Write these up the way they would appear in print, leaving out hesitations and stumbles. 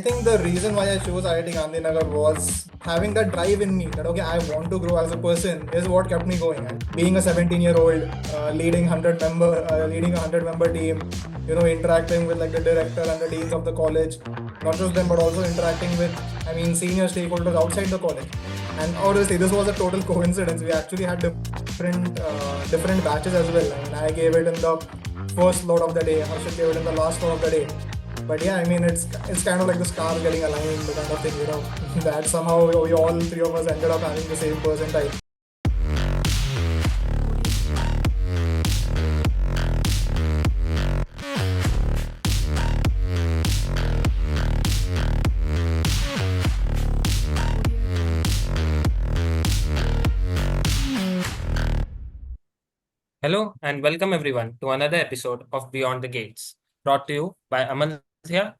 think the reason why I chose IIT Gandhinagar was having that drive in me that, okay, I want to grow as a person is what kept me going. And being a 17-year-old, leading a 100-member team, interacting with like the director and the deans of the college, not just them, but also interacting with, senior stakeholders outside the college. And obviously, this was a total coincidence. We actually had different batches as well. I gave it in the first load of the day. Harshit gave it in the last load of the day. But yeah, it's kind of like the stars getting aligned, the kind of thing, that somehow we all three of us ended up having the same percentile. Hello and welcome everyone to another episode of Beyond the Gates, brought to you by Amalthea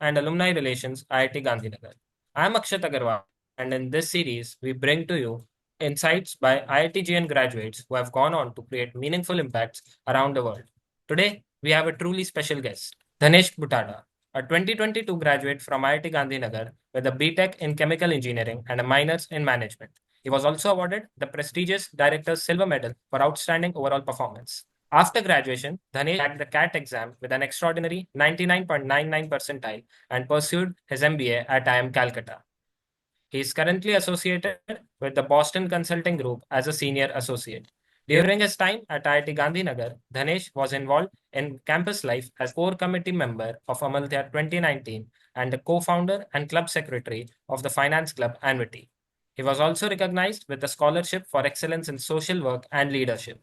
and Alumni Relations IIT Gandhinagar. I am Akshat Agarwal, and in this series, we bring to you insights by IITGN graduates who have gone on to create meaningful impacts around the world. Today, we have a truly special guest, Dhanesh Bhutada, a 2022 graduate from IIT Gandhinagar with a B.Tech in Chemical Engineering and a minors in Management. He was also awarded the prestigious Director's Silver Medal for outstanding overall performance. After graduation, Dhanesh cracked the CAT exam with an extraordinary 99.99 percentile and pursued his MBA at IIM Calcutta. He is currently associated with the Boston Consulting Group as a senior associate. During his time at IIT Gandhinagar, Dhanesh was involved in campus life as core committee member of Amalthea 2019 and the co-founder and club secretary of the Finance Club Annuity. He was also recognized with the Scholarship for Excellence in Social Work and Leadership.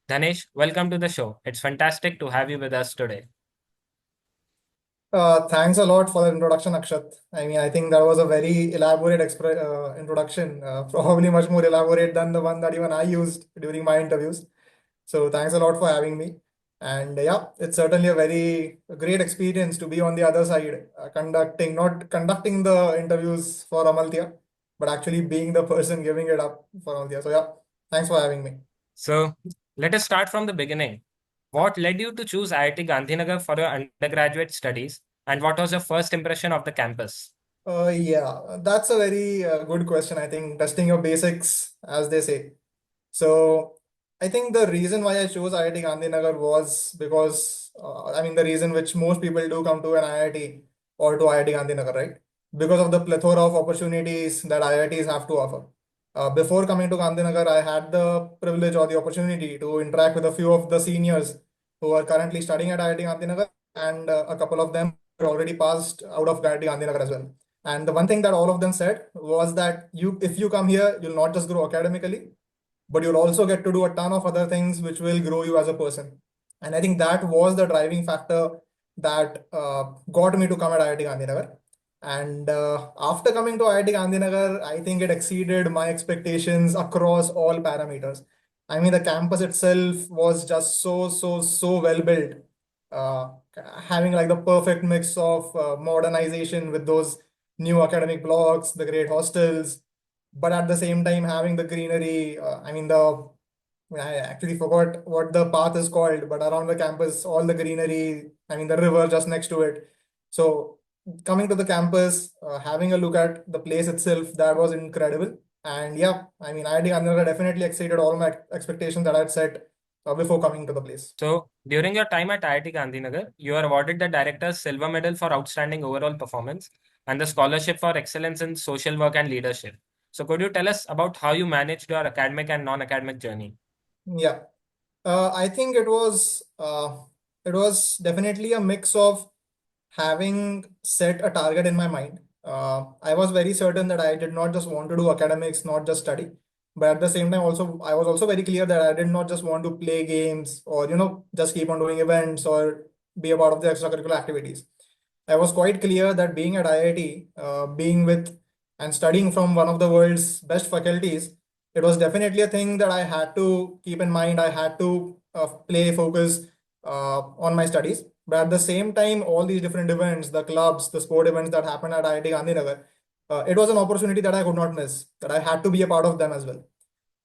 Dhanesh, welcome to the show. It's fantastic to have you with us today. Thanks a lot for the introduction, Akshat. I think that was a very elaborate introduction, probably much more elaborate than the one that even I used during my interviews. So thanks a lot for having me. And yeah, it's certainly a very great experience to be on the other side, not conducting the interviews for Amalthea, but actually being the person giving it up for Amalthea. So yeah, thanks for having me. So let us start from the beginning. What led you to choose IIT Gandhinagar for your undergraduate studies, and what was your first impression of the campus? Yeah, that's a very good question. I think testing your basics, as they say. So I think the reason why I chose IIT Gandhinagar was because, the reason which most people do come to an IIT or to IIT Gandhinagar, right? Because of the plethora of opportunities that IITs have to offer. Before coming to Gandhinagar, I had the privilege or the opportunity to interact with a few of the seniors who are currently studying at IIT Gandhinagar, and a couple of them are already passed out of IIT Gandhinagar as well. And the one thing that all of them said was that if you come here, you'll not just grow academically, but you'll also get to do a ton of other things which will grow you as a person. And I think that was the driving factor that got me to come at IIT Gandhinagar. And after coming to IIT Gandhinagar, I think it exceeded my expectations across all parameters. The campus itself was just so well built, uh, having like the perfect mix of modernization with those new academic blocks, the great hostels, but at the same time having the greenery. I actually forgot what the path is called, but around the campus, all the greenery, the river just next to it. So coming to the campus, having a look at the place itself, that was incredible. And yeah, IIT Gandhinagar definitely exceeded all my expectations that I'd set before coming to the place. So, during your time at IIT Gandhinagar, you are awarded the Director's Silver Medal for outstanding overall performance and the Scholarship for Excellence in Social Work and Leadership. So, could you tell us about how you managed your academic and non-academic journey? Yeah. I think it was definitely a mix of having set a target in my mind. I was very certain that I did not just want to do academics, not just study, but at the same time also I was also very clear that I did not just want to play games or just keep on doing events or be a part of the extracurricular activities. I was quite clear that being at IIT, being with and studying from one of the world's best faculties, it was definitely a thing that I had to keep in mind. I had to focus on my studies. But at the same time, all these different events, the clubs, the sport events that happened at IIT Gandhinagar, it was an opportunity that I could not miss, that I had to be a part of them as well.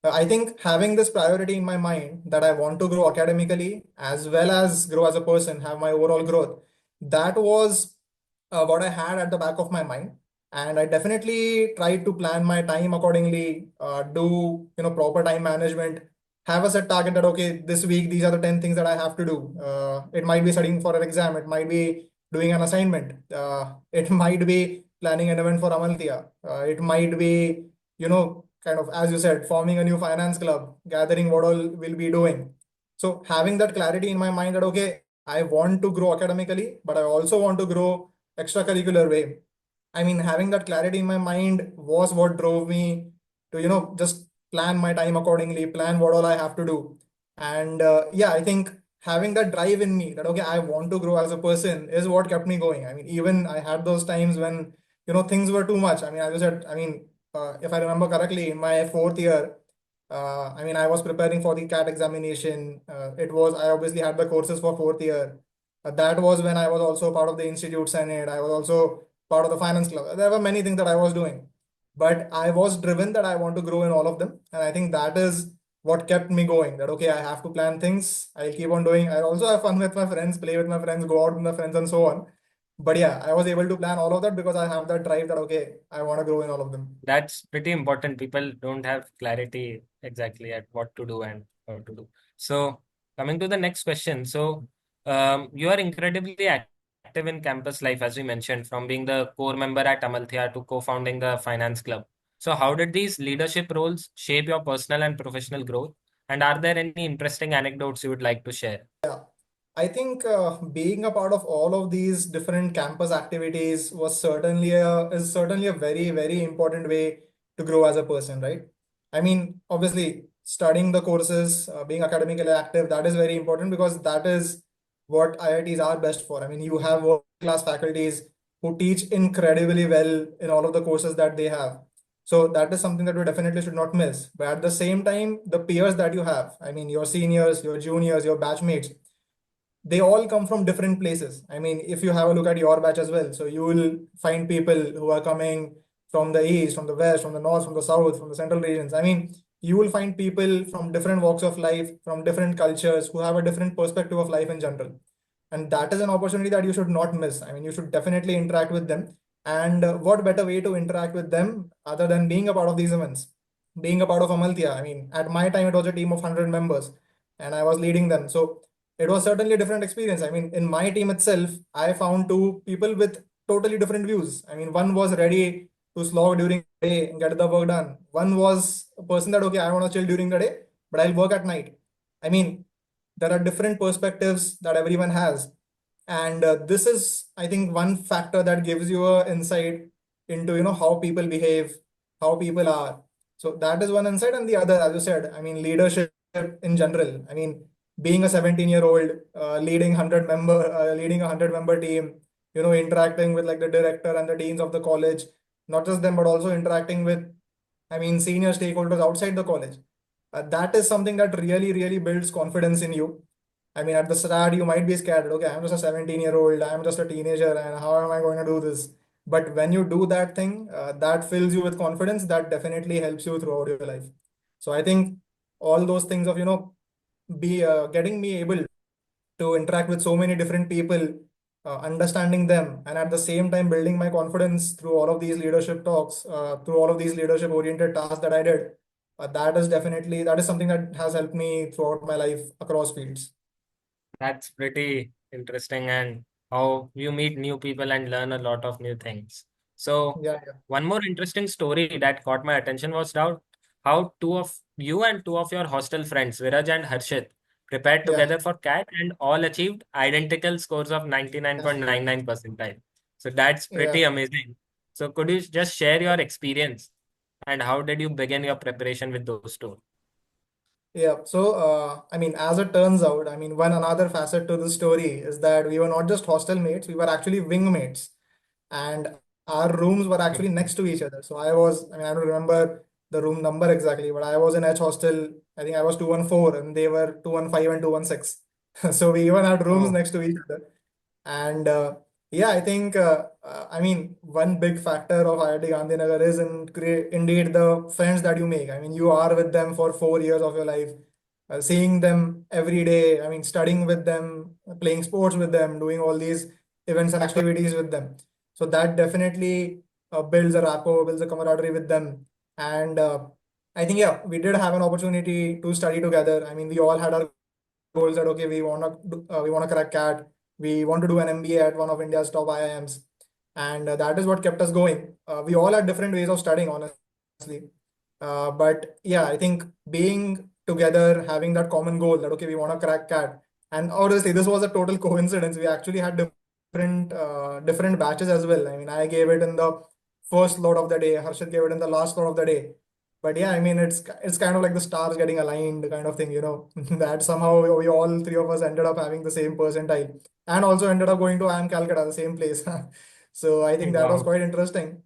I think having this priority in my mind that I want to grow academically as well as grow as a person, have my overall growth, that was what I had at the back of my mind. and I definitely try to plan my time accordingly, do proper time management, have a set target that okay, this week these are the 10 things that I have to do. It might be studying for an exam, it might be doing an assignment, it might be planning an event for Amalthea, it might be kind of, as you said, forming a new finance club, gathering what all will be doing. So having that clarity in my mind that okay, I want to grow academically, but I also want to grow extracurricular way. I mean, having that clarity in my mind was what drove me to, just plan my time accordingly, plan what all I have to do. And yeah, I think having that drive in me that, okay, I want to grow as a person is what kept me going. I mean, even I had those times when, things were too much. I mean, as I said, I mean, if I remember correctly, in my fourth year, I mean, I was preparing for the CAT examination. I obviously had the courses for fourth year. That was when I was also part of the Institute Senate. I was also part of the Finance Club. There were many things that I was doing, but I was driven that I want to grow in all of them. And I think that is what kept me going. That, okay, I have to plan things. I'll keep on doing. I also have fun with my friends, play with my friends, go out with my friends, and so on. But yeah, I was able to plan all of that because I have that drive that, okay, I want to grow in all of them. That's pretty important. People don't have clarity exactly at what to do and how to do. So, coming to the next question. So, you are incredibly active in campus life, as we mentioned, from being the core member at Amalthea to co-founding the Finance Club. So, how did these leadership roles shape your personal and professional growth? And are there any interesting anecdotes you would like to share? Yeah, I think being a part of all of these different campus activities is certainly a very, very important way to grow as a person, right? I mean, obviously, studying the courses, being academically active, that is very important because that is what IITs are best for. I mean, you have world-class faculties who teach incredibly well in all of the courses that they have. So that is something that we definitely should not miss. But at the same time, the peers that you have, I mean, your seniors, your juniors, your batchmates, they all come from different places. I mean, if you have a look at your batch as well, so you will find people who are coming from the east, from the west, from the north, from the south, from the central regions. I mean, you will find people from different walks of life, from different cultures who have a different perspective of life in general. And that is an opportunity that you should not miss. I mean, you should definitely interact with them. And what better way to interact with them other than being a part of these events? Being a part of Amalthea. I mean, at my time, it was a team of 100 members and I was leading them. So it was certainly a different experience. I mean, in my team itself, I found two people with totally different views. I mean, one was ready to slog during the day and get the work done. One was a person that, okay, I want to chill during the day, but I'll work at night. I mean, there are different perspectives that everyone has. And this is, I think, one factor that gives you a insight into, how people behave, how people are. So that is one insight. And the other, as you said, I mean, leadership in general. I mean, being a 17-year-old, leading a 100-member team, interacting with like the director and the deans of the college, not just them, but also interacting with, I mean, senior stakeholders outside the college. That is something that really, really builds confidence in you. I mean, at the start, you might be scared. Okay, I'm just a 17-year-old, I'm just a teenager, and how am I going to do this? But when you do that thing, that fills you with confidence, that definitely helps you throughout your life. So I think all those things of, be getting me able to interact with so many different people, understanding them, and at the same time building my confidence through all of these leadership talks, through all of these leadership oriented tasks that I did. That is something that has helped me throughout my life across fields. That's pretty interesting, and how you meet new people and learn a lot of new things. So, Yeah, yeah, one more interesting story that caught my attention was how two of you and two of your hostel friends, Viraj and Harshit, prepared yeah, together for CAT and all achieved identical scores of yeah, 99.99 percentile. So, that's yeah. pretty amazing. So, could you just share your experience and how did you begin your preparation with those two? Yeah. So, I mean, as it turns out, I mean, one another facet to the story is that we were not just hostel mates, we were actually wing mates. And our rooms were actually next to each other. So I mean, I don't remember the room number exactly, but I was in H hostel. I think I was 214 and they were 215 and 216. So we even had rooms Oh, next to each other. And yeah, I think, I mean, one big factor of IIT Gandhinagar is indeed the friends that you make. I mean, you are with them for 4 years of your life, seeing them every day. I mean, studying with them, playing sports with them, doing all these events and activities with them. So that definitely builds a rapport, builds a camaraderie with them. And I think, yeah, we did have an opportunity to study together. I mean, we all had our goals that, okay, we want to crack CAT. We want to do an MBA at one of India's top IIMs. And that is what kept us going. We all had different ways of studying, honestly. But yeah, I think being together, having that common goal that, okay, we want to crack CAT. And obviously, this was a total coincidence. We actually had different batches as well. I mean, I gave it in the first load of the day. Harshit gave it in the last load of the day. But yeah, I mean, it's kind of like the stars getting aligned kind of thing, that somehow we all three of us ended up having the same percentile and also ended up going to IIM Calcutta, the same place. So I think that was Wow. quite interesting.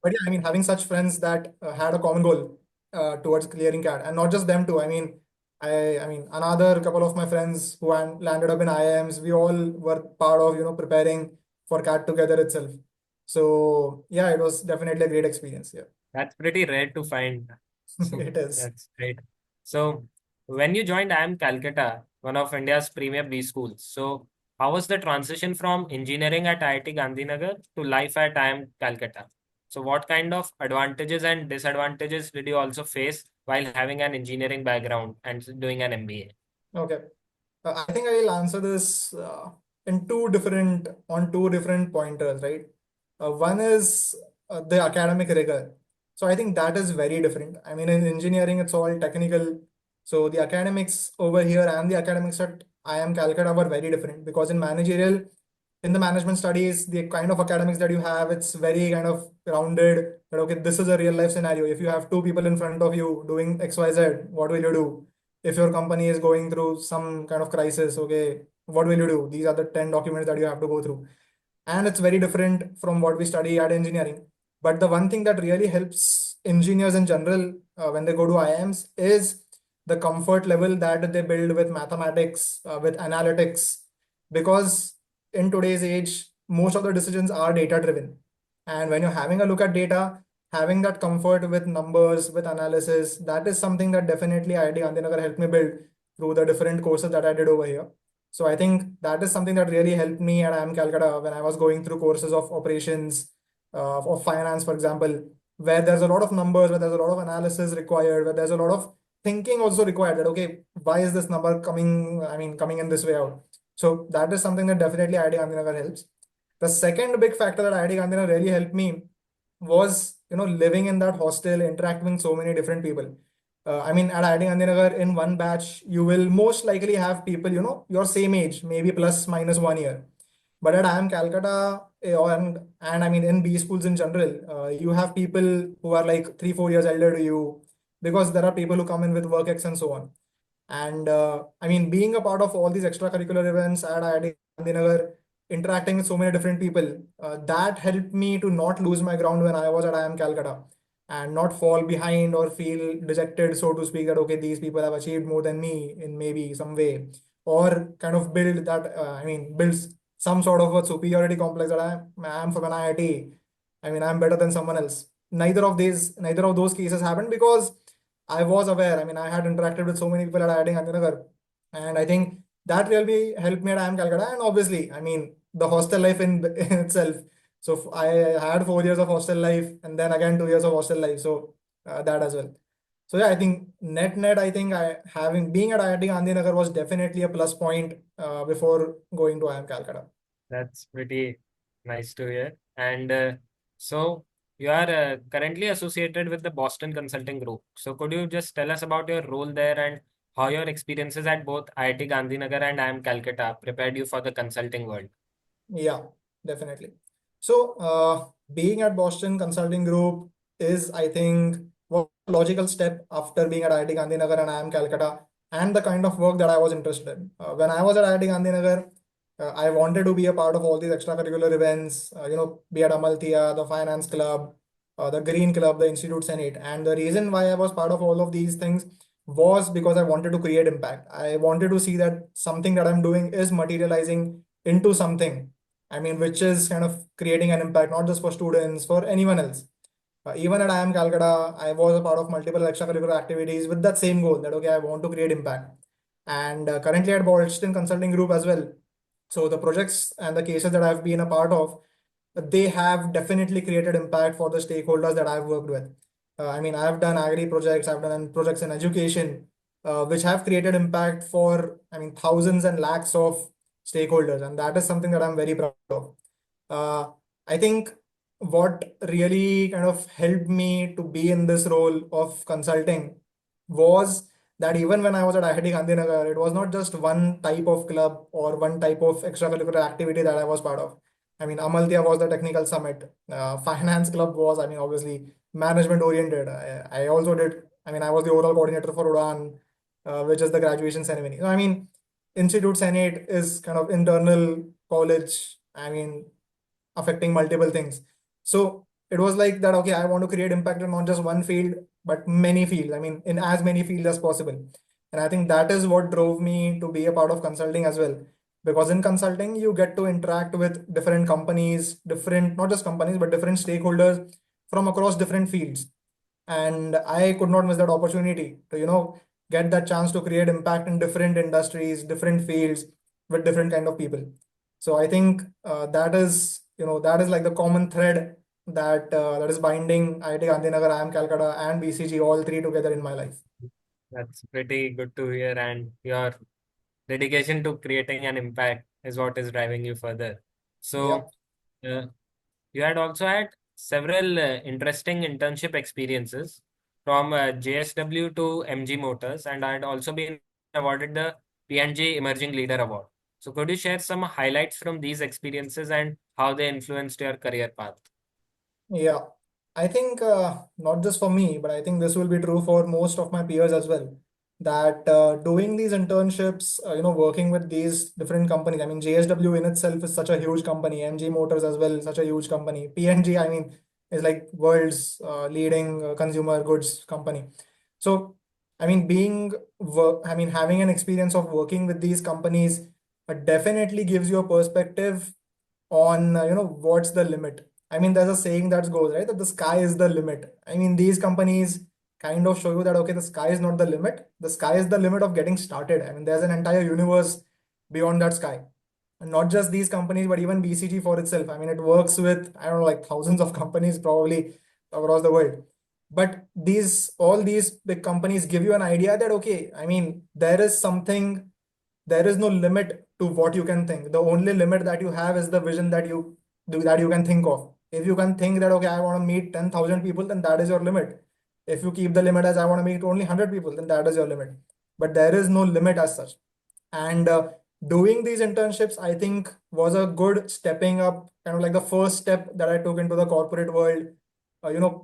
But yeah, I mean, having such friends that had a common goal towards clearing CAT, and not just them too. I mean, another couple of my friends who landed up in IIMs, we all were part of preparing for CAT together itself. So yeah, it was definitely a great experience. Yeah, That's pretty rare to find. So it is. that's great. So when you joined IIM Calcutta, one of India's premier B schools, so how was the transition from engineering at IIT Gandhinagar to life at IIM Calcutta? So what kind of advantages and disadvantages did you also face while having an engineering background and doing an MBA? Okay. I think I will answer this on two different pointers, right? One is the academic rigor. So I think that is very different. I mean, in engineering, it's all technical. So the academics over here and the academics at IIM Calcutta were very different because in the management studies, the kind of academics that you have, it's very kind of rounded. That okay, this is a real life scenario. If you have two people in front of you doing XYZ, what will you do? If your company is going through some kind of crisis, okay, what will you do? These are the 10 documents that you have to go through. And it's very different from what we study at engineering. But the one thing that really helps engineers in general when they go to IIMs is the comfort level that they build with mathematics, with analytics, because in today's age, most of the decisions are data driven. And when you're having a look at data, having that comfort with numbers, with analysis, that is something that definitely IIT Gandhinagar helped me build through the different courses that I did over here. So I think that is something that really helped me at IIM Calcutta when I was going through courses of operations, of finance, for example, where there's a lot of numbers, where there's a lot of analysis required, where there's a lot of thinking also required that, okay, why is this number coming in this way out? So that is something that definitely IIT Gandhinagar helps. The second big factor that IIT Gandhinagar really helped me was, living in that hostel, interacting with so many different people. I mean, at IIT Gandhinagar, in one batch, you will most likely have people, your same age, maybe plus minus 1 year. But at IIM Calcutta, and I mean, in B schools in general, you have people who are like 3, 4 years elder to you because there are people who come in with work ex and so on. And I mean, being a part of all these extracurricular events at IIT Gandhinagar, interacting with so many different people, that helped me to not lose my ground when I was at IIM Calcutta and not fall behind or feel dejected, so to speak, that okay, these people have achieved more than me in maybe some way, or kind of builds some sort of a superiority complex that I'm from an IIT. I mean, I'm better than someone else. Neither of those cases happened because I was aware. I mean, I had interacted with so many people at IIT Gandhinagar, and I think that really helped me at IIM Calcutta. And obviously, I mean, the hostel life in itself. So I had 4 years of hostel life, and then again 2 years of hostel life. So that as well. So yeah, I think net, I think I having being at IIT Gandhinagar was definitely a plus point before going to IIM Calcutta. That's pretty nice to hear. And so you are currently associated with the Boston Consulting Group. So could you just tell us about your role there and how your experiences at both IIT Gandhinagar and IIM Calcutta prepared you for the consulting world? Yeah, definitely. So, being at Boston Consulting Group is, I think, was a logical step after being at IIT Gandhinagar and IIM Calcutta and the kind of work that I was interested in. When I was at IIT Gandhinagar, I wanted to be a part of all these extracurricular events, be at Amalthea, the Finance Club, the Green Club, the Institute Senate. And the reason why I was part of all of these things was because I wanted to create impact. I wanted to see that something that I'm doing is materializing into something. I mean, which is kind of creating an impact, not just for students, for anyone else. Even at IIM Calcutta, I was a part of multiple extracurricular activities with that same goal that, okay, I want to create impact. And currently at Boston Consulting Group as well. So the projects and the cases that I've been a part of, they have definitely created impact for the stakeholders that I've worked with. I mean, I've done agri projects, I've done projects in education, which have created impact for, I mean, thousands and lakhs of stakeholders, and that is something that I'm very proud of. Uh, I think what really kind of helped me to be in this role of consulting was that even when I was at IIT Gandhinagar, it was not just one type of club or one type of extracurricular activity that I was part of. I mean, Amalthea was the technical summit. Finance Club was, I mean, obviously management oriented. I also did, I mean, I was the overall coordinator for UDAN, which is the graduation ceremony. So, I mean, Institute Senate is kind of internal college. I mean, affecting multiple things. So it was like that, okay, I want to create impact in not just one field, but many fields. I mean, in as many fields as possible. And I think that is what drove me to be a part of consulting as well. Because in consulting, you get to interact with different companies, different, not just companies, but different stakeholders from across different fields. And I could not miss that opportunity to, get that chance to create impact in different industries, different fields with different kind of people. So I think that is like the common thread that is binding IIT Gandhinagar, IIM Calcutta, and BCG all three together in my life. That's pretty good to hear, and your dedication to creating an impact is what is driving you further. Yeah. So, uh, you had also had several interesting internship experiences from JSW to MG Motors, and I had also been awarded the PNG Emerging Leader Award. So, could you share some highlights from these experiences and how they influenced your career path? Yeah, I think not just for me, but I think this will be true for most of my peers as well. That doing these internships, working with these different companies. I mean, JSW in itself is such a huge company. MG Motors as well, such a huge company. PNG, I mean, is like world's leading consumer goods company. So, I mean, having an experience of working with these companies definitely gives you a perspective on what's the limit. I mean, there's a saying that goes, right, that the sky is the limit. I mean, these companies kind of show you that, okay, the sky is not the limit. The sky is the limit of getting started. I mean, there's an entire universe beyond that sky. And not just these companies, but even BCG for itself. I mean, it works with, I don't know, like thousands of companies probably across the world. But all these big companies give you an idea that, okay, I mean, there is no limit to what you can think. The only limit that you have is the vision that you can think of. If you can think that, okay, I want to meet 10,000 people, then that is your limit. If you keep the limit as I want to meet only 100 people, then that is your limit. But there is no limit as such. And doing these internships, I think, was a good stepping up, kind of like the first step that I took into the corporate world.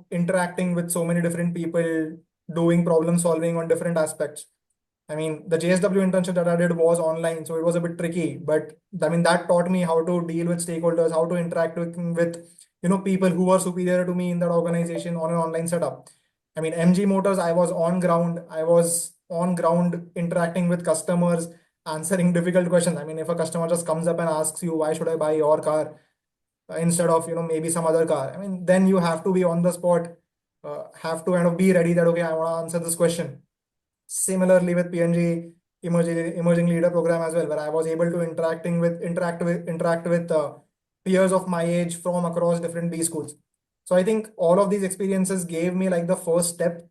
Interacting with so many different people, doing problem solving on different aspects. I mean, the JSW internship that I did was online, so it was a bit tricky. But I mean, that taught me how to deal with stakeholders, how to interact with people who were superior to me in that organization on an online setup. I mean, MG Motors, I was on ground. I was on ground interacting with customers, answering difficult questions. I mean, if a customer just comes up and asks you, why should I buy your car instead of, maybe some other car? I mean, then you have to be on the spot, have to kind of be ready that, okay, I want to answer this question. Similarly with PNG emerging leader program as well, where I was able to interact with peers of my age from across different B schools. So I think all of these experiences gave me like the first step,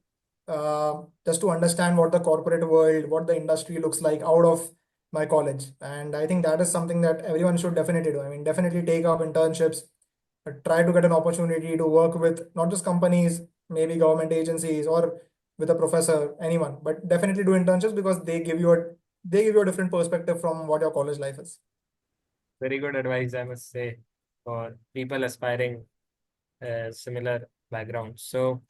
just to understand what the corporate world, what the industry looks like out of my college. And I think that is something that everyone should definitely do. I mean, definitely take up internships, try to get an opportunity to work with not just companies, maybe government agencies or with a professor, anyone, but definitely do internships because they give you a different perspective from what your college life is. Very good advice, I must say, for people aspiring similar backgrounds. So,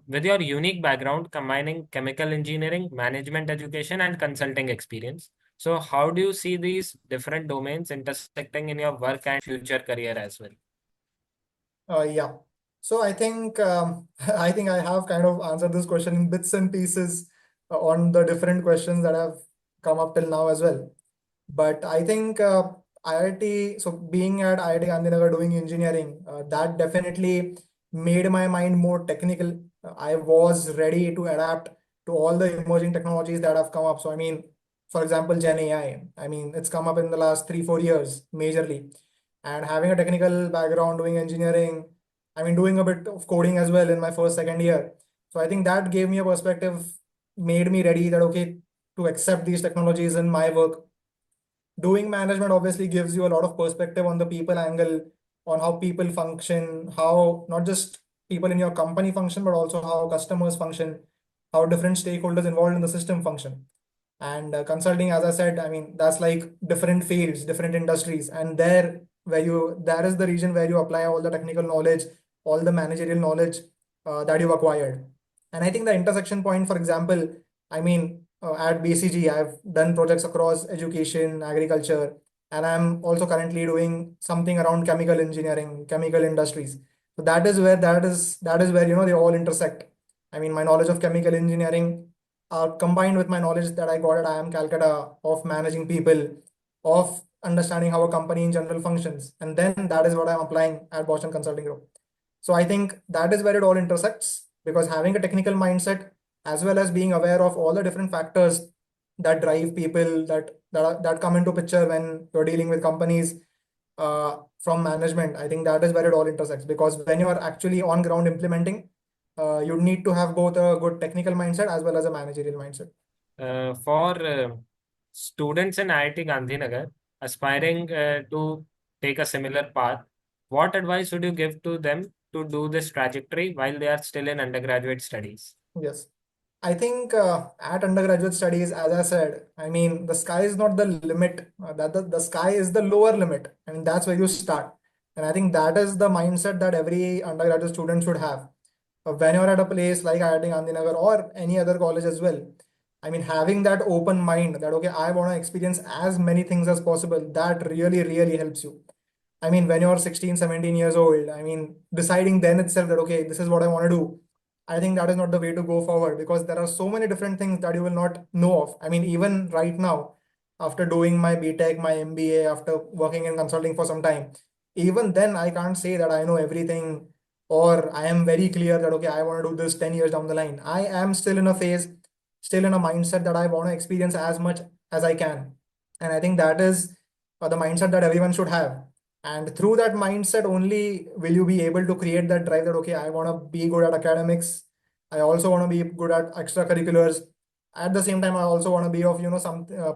with your unique background combining chemical engineering, management education, and consulting experience, so how do you see these different domains intersecting in your work and future career as well? Yeah. So I think I think I have kind of answered this question in bits and pieces on the different questions that have come up till now as well. But I think IIT, so being at IIT Gandhinagar doing engineering, that definitely made my mind more technical. I was ready to adapt to all the emerging technologies that have come up. So I mean, for example, Gen AI. I mean, it's come up in the last 3, 4 years majorly. And having a technical background, doing engineering, I mean, doing a bit of coding as well in my first, second year. So I think that gave me a perspective, made me ready that, okay, to accept these technologies in my work. Doing management obviously gives you a lot of perspective on the people angle, on how people function, how not just people in your company function, but also how customers function, how different stakeholders involved in the system function. And consulting, as I said, I mean, that's like different fields, different industries, and there is the region where you apply all the technical knowledge, all the managerial knowledge that you've acquired. And I think the intersection point, for example, I mean, at BCG, I've done projects across education, agriculture, and I'm also currently doing something around chemical engineering, chemical industries. So that is where they all intersect. I mean, my knowledge of chemical engineering combined with my knowledge that I got at IIM Calcutta of managing people, of understanding how a company in general functions, and then that is what I'm applying at Boston Consulting Group. So I think that is where it all intersects, because having a technical mindset as well as being aware of all the different factors that drive people that come into picture when you're dealing with companies from management. I think that is where it all intersects, because when you are actually on ground implementing, you need to have both a good technical mindset as well as a managerial mindset. For students in IIT Gandhinagar aspiring to take a similar path, what advice would you give to them to do this trajectory while they are still in undergraduate studies? Yes. I think at undergraduate studies, as I said, I mean, the sky is not the limit. The sky is the lower limit. I mean, that's where you start. And I think that is the mindset that every undergraduate student should have. When you're at a place like IIT Gandhinagar or any other college as well, I mean, having that open mind that, okay, I want to experience as many things as possible, that really, really helps you. I mean, when you're 16, 17 years old, I mean, deciding then itself that, okay, this is what I want to do. I think that is not the way to go forward, because there are so many different things that you will not know of. I mean, even right now, after doing my B.Tech, my MBA, after working in consulting for some time, even then I can't say that I know everything or I am very clear that, okay, I want to do this 10 years down the line. I am still in a phase, still in a mindset that I want to experience as much as I can. And I think that is the mindset that everyone should have. And through that mindset only will you be able to create that drive that, okay, I want to be good at academics. I also want to be good at extracurriculars. At the same time, I also want to be of,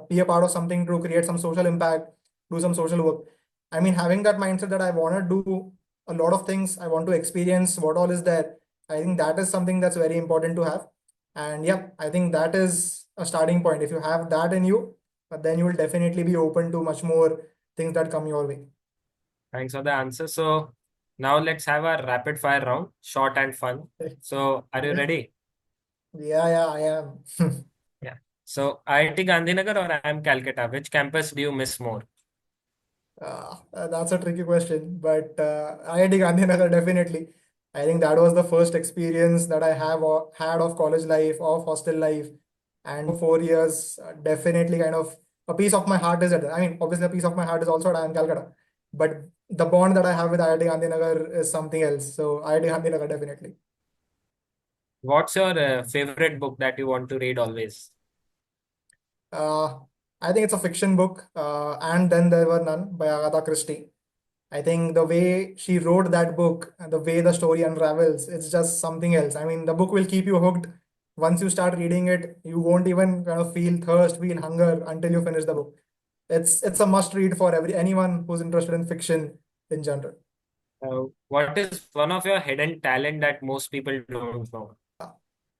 be a part of something to create some social impact, do some social work. I mean, having that mindset that I want to do a lot of things, I want to experience what all is there. I think that is something that's very important to have. And yeah, I think that is a starting point. If you have that in you, then you will definitely be open to much more things that come your way. Thanks for the answer. So now let's have a rapid fire round, short and fun. So are you Okay. ready? Yeah, yeah, I am. Yeah. So IIT Gandhinagar or IIM Calcutta, which campus do you miss more? That's a tricky question, but IIT Gandhinagar definitely. I think that was the first experience that I have had of college life, of hostel life, and 4 years. Definitely, kind of a piece of my heart is at. I mean, obviously, a piece of my heart is also at IIM Calcutta, but the bond that I have with IIT Gandhinagar is something else. So IIT Gandhinagar definitely. What's your favorite book that you want to read always? Uh, I think it's a fiction book, and then there were none by Agatha Christie. I think the way she wrote that book and the way the story unravels, it's just something else. I mean, the book will keep you hooked. Once you start reading it, you won't even kind of feel thirst, feel hunger until you finish the book. It's a must read for anyone who's interested in fiction in general. What is one of your hidden talent that most people don't know?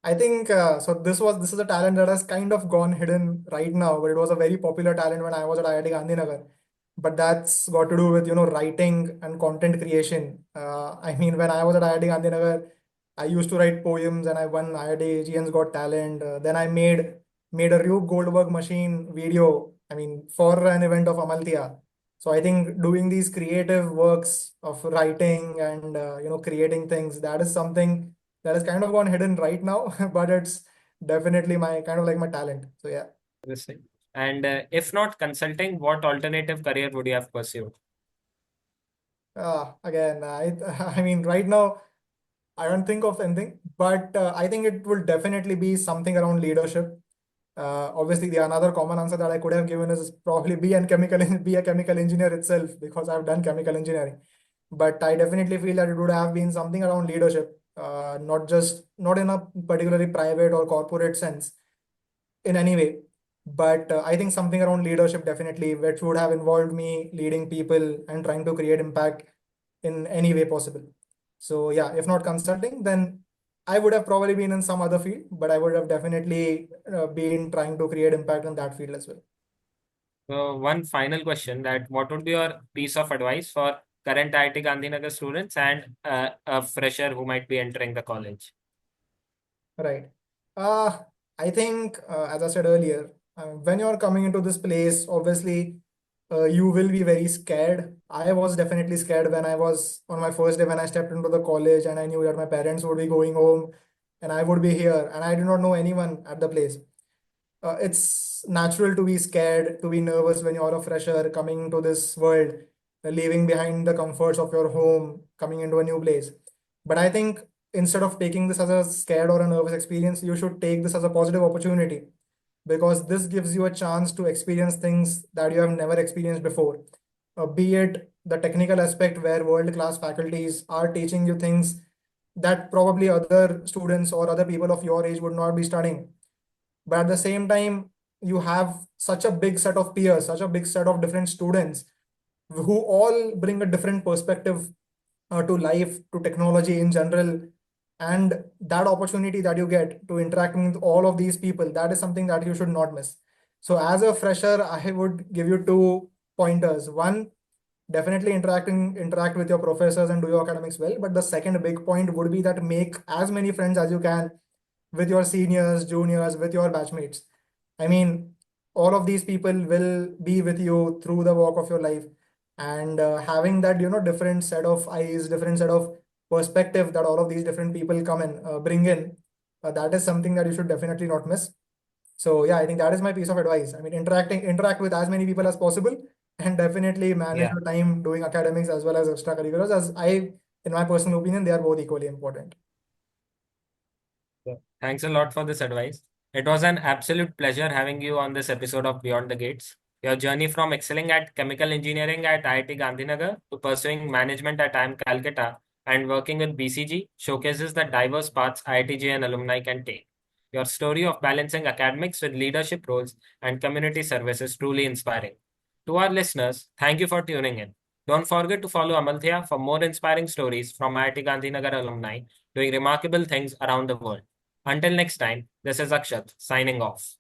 I think so. This is a talent that has kind of gone hidden right now, but it was a very popular talent when I was at IIT Gandhinagar. But that's got to do with writing and content creation. I mean, when I was at IIT Gandhinagar, I used to write poems, and I won IITGN's Got Talent. Then I made a Rube Goldberg machine video. I mean, for an event of Amalthea. So I think doing these creative works of writing and creating things, that is something that has kind of gone hidden right now, but it's definitely my kind of like my talent. So yeah. Interesting. And if not consulting, what alternative career would you have pursued? Again, I mean, right now I don't think of anything, but I think it will definitely be something around leadership. Obviously, the another common answer that I could have given is probably be a chemical engineer itself, because I've done chemical engineering. But I definitely feel that it would have been something around leadership, not in a particularly private or corporate sense in any way. But I think something around leadership definitely, which would have involved me leading people and trying to create impact in any way possible. So yeah, if not consulting, then I would have probably been in some other field, but I would have definitely been trying to create impact in that field as well. So one final question: that what would be your piece of advice for current IIT Gandhinagar students and a fresher who might be entering the college? Right. Uh, I think, as I said earlier, when you're coming into this place, obviously, you will be very scared. I was definitely scared when I was on my first day when I stepped into the college and I knew that my parents would be going home and I would be here and I did not know anyone at the place. It's natural to be scared, to be nervous when you're a fresher coming to this world, leaving behind the comforts of your home, coming into a new place. But I think instead of taking this as a scared or a nervous experience, you should take this as a positive opportunity, because this gives you a chance to experience things that you have never experienced before. Be it the technical aspect where world-class faculties are teaching you things that probably other students or other people of your age would not be studying, but at the same time you have such a big set of peers, such a big set of different students who all bring a different perspective to life, to technology in general. And that opportunity that you get to interacting with all of these people, that is something that you should not miss. So as a fresher, I would give you two pointers. One, definitely interact with your professors and do your academics well. But the second big point would be that make as many friends as you can with your seniors, juniors, with your batchmates. I mean, all of these people will be with you through the walk of your life. And having that, different set of eyes, different set of perspective that all of these different people come in, bring in, that is something that you should definitely not miss. So yeah, I think that is my piece of advice. I mean, interact with as many people as possible, and definitely manage Yeah. your time doing academics as well as extracurriculars. In my personal opinion, they are both equally important. Yeah. Thanks a lot for this advice. It was an absolute pleasure having you on this episode of Beyond the Gates. Your journey from excelling at chemical engineering at IIT Gandhinagar to pursuing management at IIM Calcutta and working with BCG showcases the diverse paths IITGN alumni can take. Your story of balancing academics with leadership roles and community service is truly inspiring. To our listeners, thank you for tuning in. Don't forget to follow Amalthea for more inspiring stories from IIT Gandhinagar alumni doing remarkable things around the world. Until next time, this is Akshat signing off.